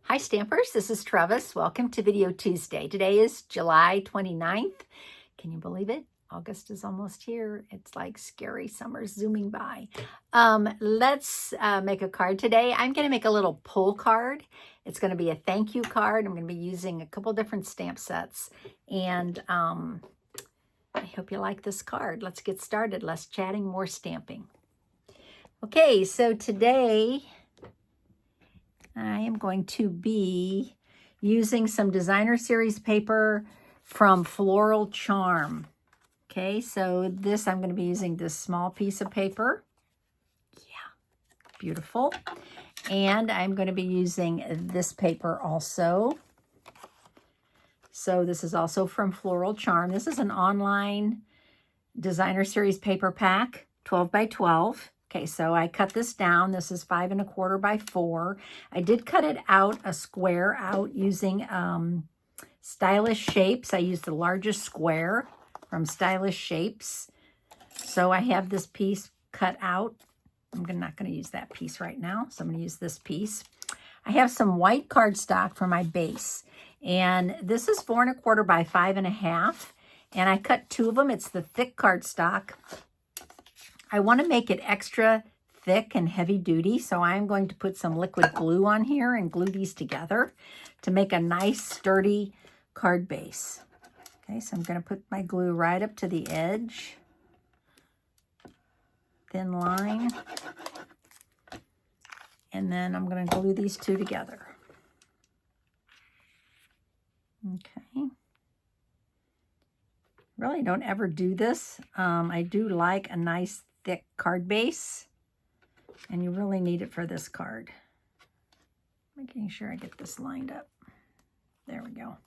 Hi Stampers, this is Trevis. Welcome to Video Tuesday. Today is July 29th. Can you believe it? August is almost here. It's like scary summer zooming by. Let's make a card today. I'm going to make a little pull card. It's going to be a thank you card. I'm going to be using a couple different stamp sets. And I hope you like this card. Let's get started. Less chatting, more stamping. Okay, so today I am going to be using some designer series paper from Floral Charm. Okay, so this, I'm going to be using this small piece of paper. Yeah, beautiful. And I'm going to be using this paper also. So this is also from Floral Charm. This is an online designer series paper pack, 12 by 12. Okay, so I cut this down. This is 5 1/4 by 4. I did cut it out, a square out using Stylish Shapes. I used the largest square from Stylish Shapes. So I have this piece cut out. I'm not going to use that piece right now, so I'm going to use this piece. I have some white cardstock for my base, and this is 4 1/4 by 5 1/2, and I cut 2 of them. It's the thick cardstock. I want to make it extra thick and heavy duty, so I'm going to put some liquid glue on here and glue these together to make a nice sturdy card base. Okay, so I'm going to put my glue right up to the edge. Thin line. And then I'm going to glue these two together. Okay. Really don't ever do this. I do like a nice thick card base, and you really need it for this card. Making sure I get this lined up. There we go.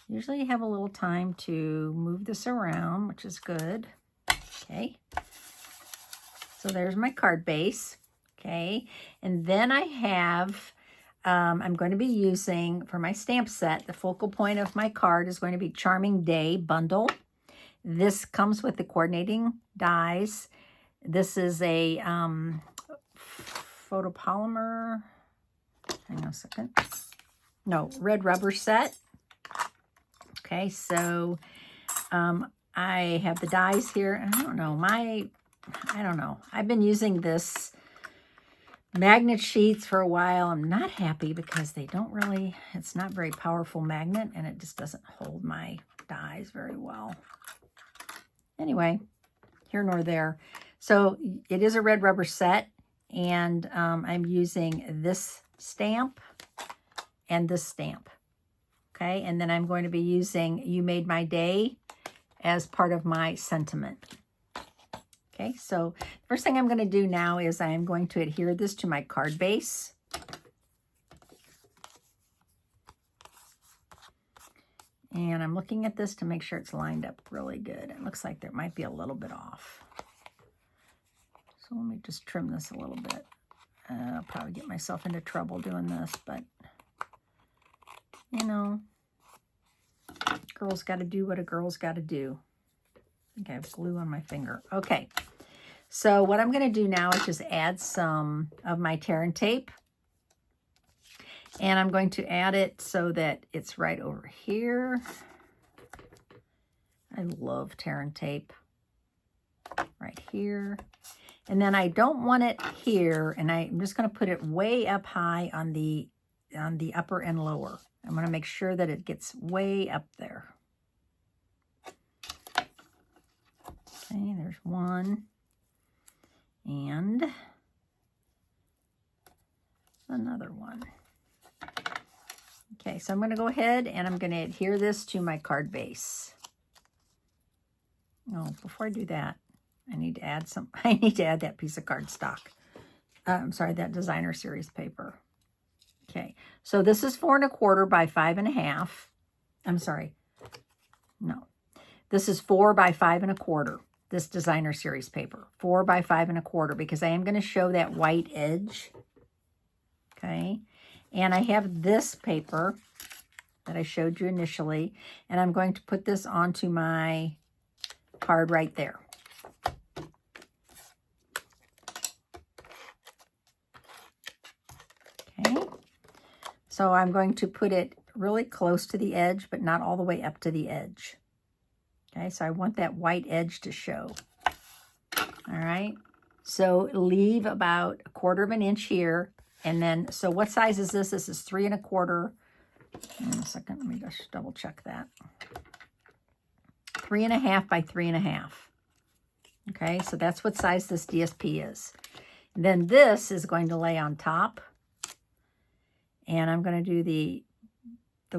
Usually you have a little time to move this around, which is good. Okay. So there's my card base. Okay. And then I have, I'm going to be using, for my stamp set, the focal point of my card is going to be Charming Day Bundle. This comes with the coordinating dies. This is a photopolymer, hang on a second. No, red rubber set. Okay, so I have the dies here. I don't know. I've been using this magnet sheets for a while. I'm not happy because they don't really, it's not very powerful magnet, and it just doesn't hold my dies very well. Anyway, here nor there. So it is a red rubber set, and I'm using this stamp and this stamp. Okay, and then I'm going to be using You Made My Day as part of my sentiment. Okay, so first thing I'm going to do now is I am going to adhere this to my card base. And I'm looking at this to make sure it's lined up really good. It looks like there might be a little bit off. So let me just trim this a little bit. I'll probably get myself into trouble doing this, but you know, girl's got to do what a girl's got to do. I think I have glue on my finger. Okay, so what I'm going to do now is just add some of my tear and tape. And I'm going to add it so that it's right over here. I love tear and tape. Right here. And then I don't want it here, and I'm just going to put it way up high on the upper and lower. I'm going to make sure that it gets way up there. Okay, there's one. And another one. Okay, so I'm going to go ahead and I'm going to adhere this to my card base. Oh, before I do that, I need to add that piece of cardstock. I'm sorry, that designer series paper. Okay, so this is 4 1/4 by 5 1/2. I'm sorry. No. This is 4 by 5 1/4. This designer series paper. 4 by 5 1/4, because I am going to show that white edge. Okay. And I have this paper that I showed you initially, and I'm going to put this onto my card right there. Okay, so I'm going to put it really close to the edge, but not all the way up to the edge. Okay, so I want that white edge to show. All right, so leave about 1/4 of an inch here. And then, so what size is this? This is 3 1/4. Hang on a second, let me just double check that. 3 1/2 by 3 1/2. Okay, so that's what size this DSP is. And then this is going to lay on top. And I'm going to do the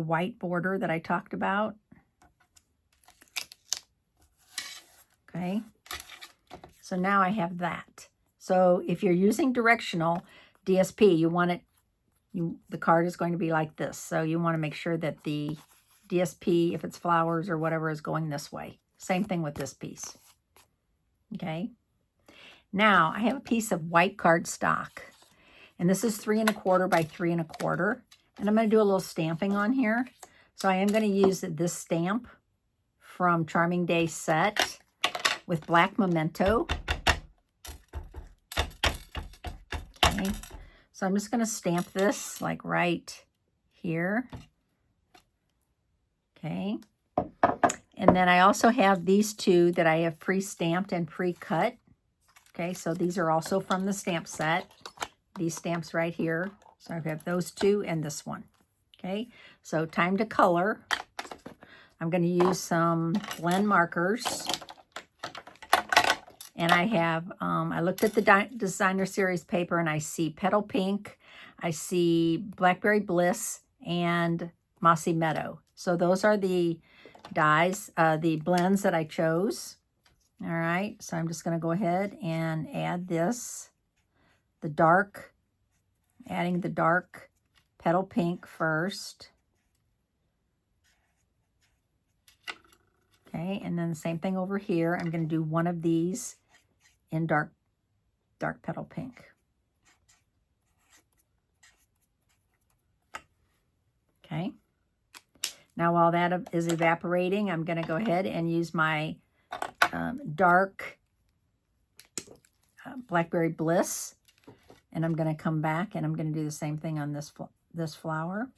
white border that I talked about. Okay, so now I have that. So if you're using directional DSP, you want it, the card is going to be like this. So you want to make sure that the DSP, if it's flowers or whatever, is going this way. Same thing with this piece. Okay, now I have a piece of white cardstock. And this is 3 1/4 by 3 1/4. And I'm going to do a little stamping on here. So I am going to use this stamp from Charming Day set with black memento. Okay. So I'm just going to stamp this like right here. Okay. And then I also have these two that I have pre-stamped and pre-cut. Okay, so these are also from the stamp set. These stamps right here. So I have those two and this one. Okay, so time to color. I'm going to use some blend markers. And I have, I looked at the Designer Series paper and I see Petal Pink, I see Blackberry Bliss, and Mossy Meadow. So those are the dyes, the blends that I chose. All right, so I'm just going to go ahead and add this, the dark, adding the dark Petal Pink first. Okay, and then the same thing over here. I'm going to do one of these in dark Petal Pink. Okay. Now while that is evaporating, I'm going to go ahead and use my dark Blackberry Bliss. And I'm going to come back and I'm going to do the same thing on this flower.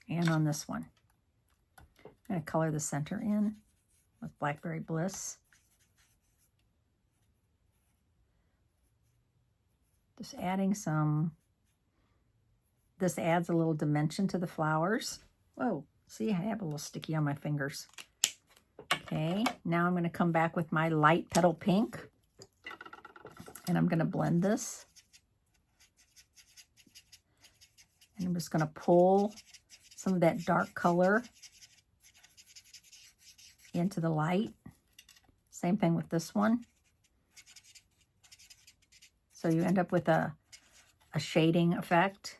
And on this one. I'm going to color the center in with Blackberry Bliss. Just adding some, this adds a little dimension to the flowers. Whoa, see, I have a little sticky on my fingers. Okay, now I'm going to come back with my light Petal Pink. And I'm going to blend this. And I'm just going to pull some of that dark color into the light. Same thing with this one. So you end up with a shading effect.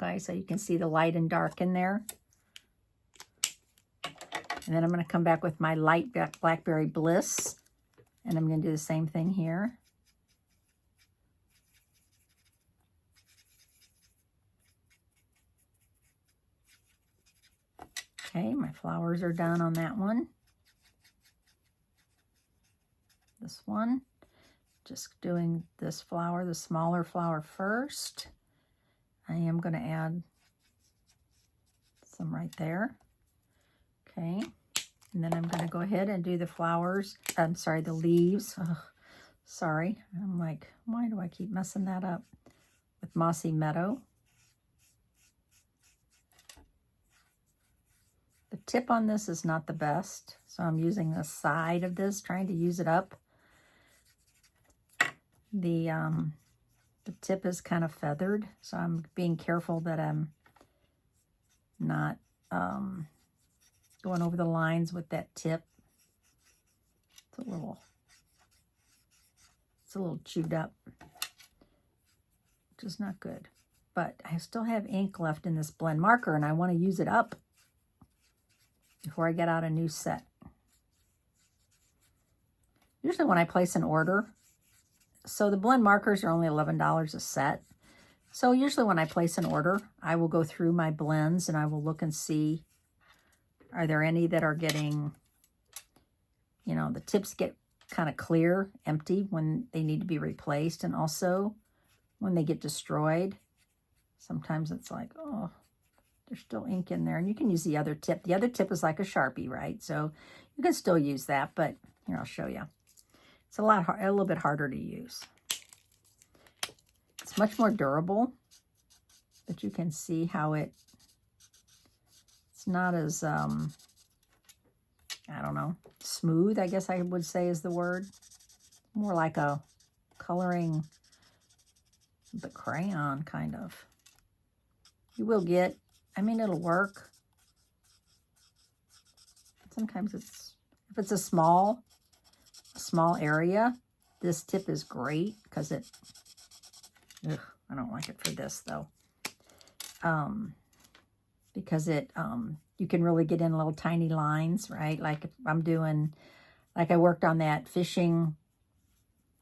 Okay, so you can see the light and dark in there. And then I'm going to come back with my light Blackberry Bliss. And I'm going to do the same thing here. Okay, my flowers are done on that one. This one. Just doing this flower, the smaller flower first. I am going to add some right there. Okay, and then I'm going to go ahead and do the flowers. I'm sorry, the leaves. Oh, sorry, I'm like, why do I keep messing that up? With Mossy Meadow. The tip on this is not the best, so I'm using the side of this, trying to use it up. The tip is kind of feathered, so I'm being careful that I'm not going over the lines with that tip. It's a little chewed up, which is not good. But I still have ink left in this blend marker, and I want to use it up before I get out a new set. Usually when I place an order, so the blend markers are only $11 a set. So usually when I place an order, I will go through my blends and I will look and see, are there any that are getting you know, the tips get kind of clear, empty when they need to be replaced. And also when they get destroyed, sometimes it's like, oh, there's still ink in there. And you can use the other tip. The other tip is like a Sharpie, right? So you can still use that, but here, I'll show you. It's a little bit harder to use. It's much more durable, but you can see how it's not as, I don't know, smooth, I guess I would say is the word. More like a coloring the crayon, kind of. You will get, I mean, it'll work. Sometimes if it's a small area, this tip is great because I don't like it for this though. Because you can really get in little tiny lines, right? Like if I'm doing, like I worked on that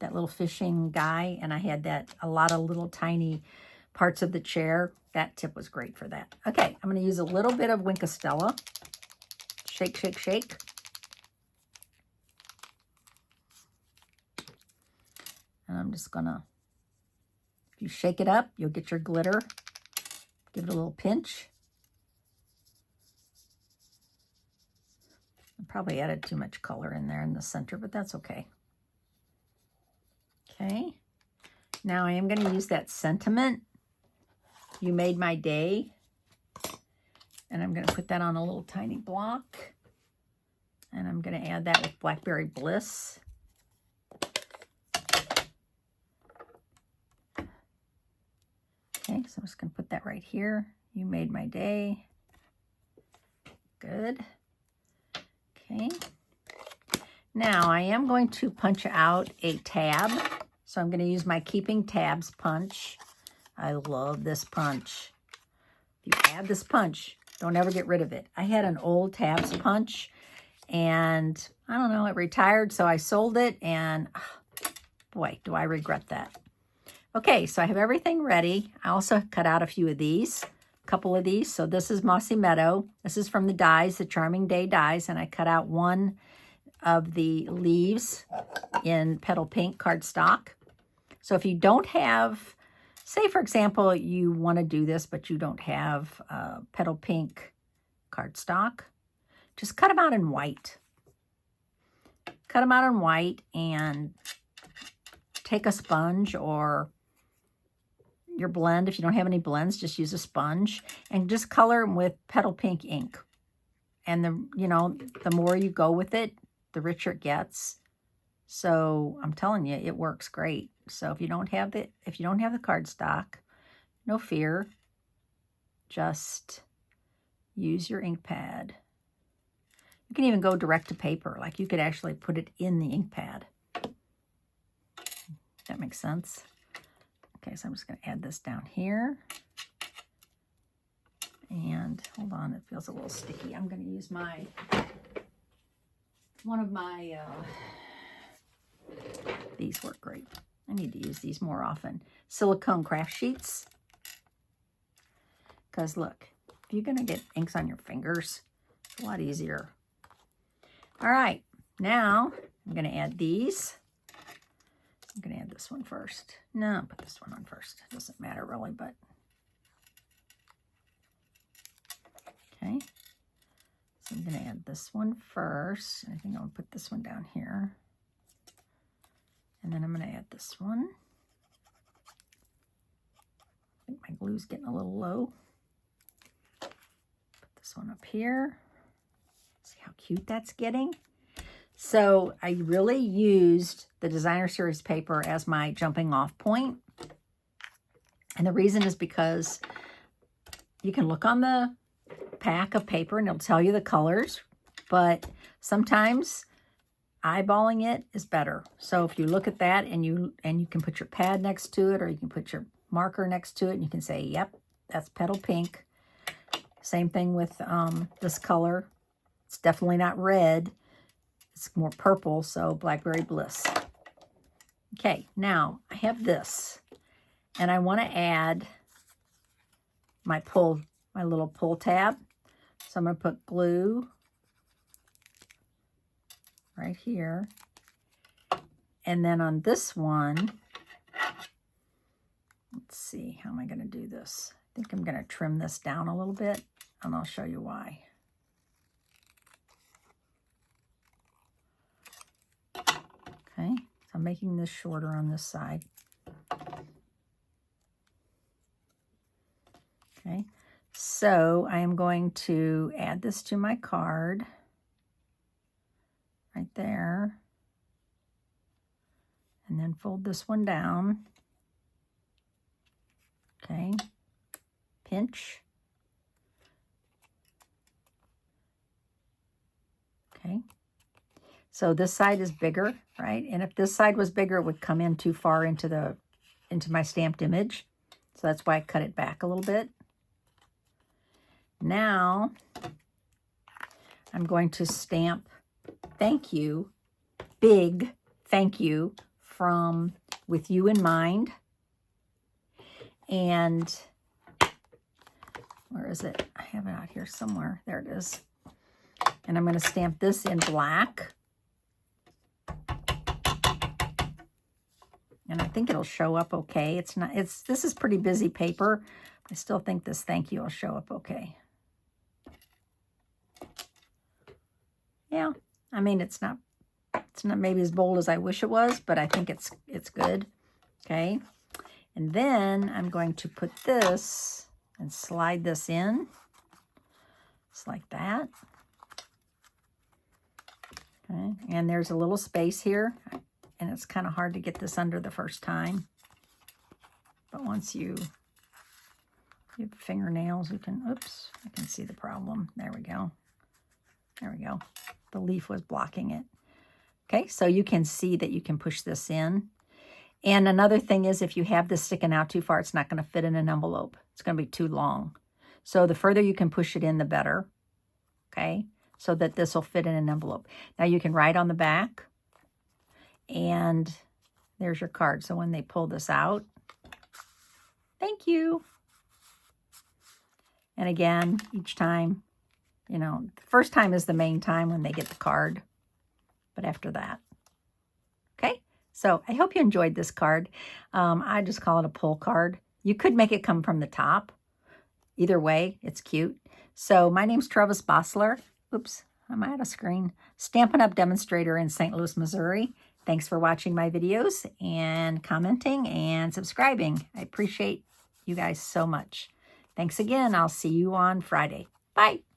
little fishing guy, and I had a lot of little tiny parts of the chair. That tip was great for that. Okay, I'm going to use a little bit of Wink of Stella. Shake, shake, shake. And I'm just going to, if you shake it up, you'll get your glitter. Give it a little pinch. I probably added too much color in there in the center, but that's okay. Okay. Now I am going to use that sentiment, You Made My Day. And I'm going to put that on a little tiny block. And I'm going to add that with Blackberry Bliss. Okay, so I'm just going to put that right here. You Made My Day. Good. Okay. Now I am going to punch out a tab. So I'm going to use my Keeping Tabs punch. I love this punch. If you add this punch, don't ever get rid of it. I had an old tabs punch and I don't know, it retired, so I sold it, and boy, do I regret that. Okay, so I have everything ready. I also cut out a few of these, a couple of these. So this is Mossy Meadow. This is from the dies, the Charming Day dies, and I cut out one of the leaves in Petal Pink cardstock. So if you don't have, say for example, you want to do this, but you don't have Petal Pink cardstock, just cut them out in white. Cut them out in white and take a sponge or your blend. If you don't have any blends, just use a sponge and just color them with Petal Pink ink. And the more you go with it, the richer it gets. So I'm telling you, it works great. So if you don't have the cardstock, no fear. Just use your ink pad. You can even go direct to paper. Like you could actually put it in the ink pad. That makes sense. Okay, so I'm just going to add this down here. And hold on, it feels a little sticky. I'm going to use one of my, these work great. I need to use these more often. Silicone craft sheets. Because look, if you're going to get inks on your fingers, it's a lot easier. All right, now I'm going to add these. I'm going to add this one first. No, I'll put this one on first. It doesn't matter really, but. Okay. So I'm going to add this one first. I think I'll put this one down here. And then I'm going to add this one. I think my glue's getting a little low. Put this one up here. See how cute that's getting? So I really used the Designer Series paper as my jumping off point. And the reason is because you can look on the pack of paper and it'll tell you the colors, but sometimes eyeballing it is better. So if you look at that and you can put your pad next to it, or you can put your marker next to it and you can say, yep, that's Petal Pink. Same thing with this color. It's definitely not red. It's more purple, so Blackberry Bliss. Okay, now I have this, and I want to add my little pull tab. So I'm going to put glue right here. And then on this one, let's see, how am I going to do this? I think I'm going to trim this down a little bit, and I'll show you why. Okay, so I'm making this shorter on this side. Okay, so I am going to add this to my card right there. And then fold this one down. Okay, pinch. Okay, so this side is bigger, right? And if this side was bigger, it would come in too far into my stamped image. So that's why I cut it back a little bit. Now, I'm going to stamp thank you, big thank you from With You in Mind. And where is it? I have it out here somewhere. There it is. And I'm going to stamp this in black. And I think it'll show up okay. This is pretty busy paper. I still think this thank you will show up okay. Yeah, I mean, it's not maybe as bold as I wish it was, but I think it's good. Okay. And then I'm going to put this and slide this in. Just like that. Okay. And there's a little space here. And it's kind of hard to get this under the first time. But once you have fingernails, you can, oops, I can see the problem. There we go. There we go. The leaf was blocking it. Okay, so you can see that you can push this in. And another thing is, if you have this sticking out too far, it's not going to fit in an envelope. It's going to be too long. So the further you can push it in, the better. Okay, so that this will fit in an envelope. Now you can write on the back. And there's your card. So when they pull this out, thank you. And again, each time, you know, the first time is the main time when they get the card. But after that. Okay, so I hope you enjoyed this card. I just call it a pull card. You could make it come from the top. Either way, it's cute. So my name's Trevis Bossler. Oops, I'm out of screen. Stampin' Up! Demonstrator in St. Louis, Missouri. Thanks for watching my videos and commenting and subscribing. I appreciate you guys so much. Thanks again. I'll see you on Friday. Bye.